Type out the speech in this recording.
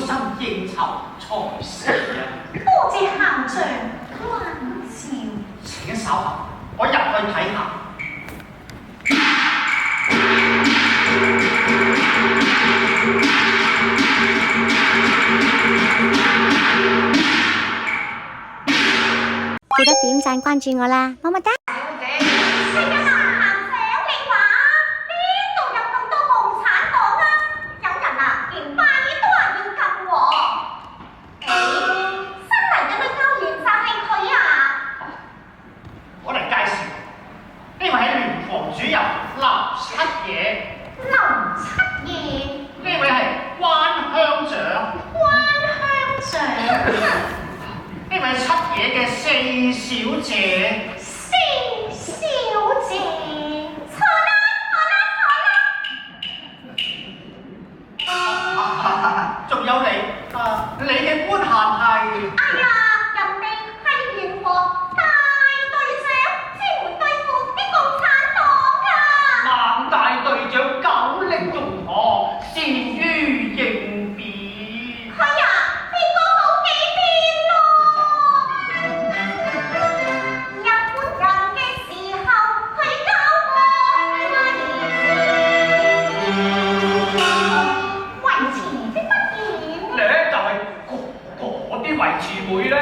心應酬才是啊！多謝校長關照。請稍後，我入去睇下。記得點讚關注我啦，麼麼噠！係啊，校長你話邊度有咁多共產黨啊？有人啊，連拜年都話要禁喎。新嚟嘅女教員就係佢啊！我嚟介紹，呢位係聯防主任劉七爺。劉七爺，呢位係關鄉長。關鄉長。呢位七爺嘅四小姐。四小姐，錯啦！仲有你，你嘅官銜係？哎呀，人哋係聯防大隊長，專門對付啲共產黨㗎。孟大隊長久歷用河，善於應變。係啊，變過好幾遍咯。日本人嘅時候，佢教過維持的乜嘢？咧就係嗰啲維持會咧。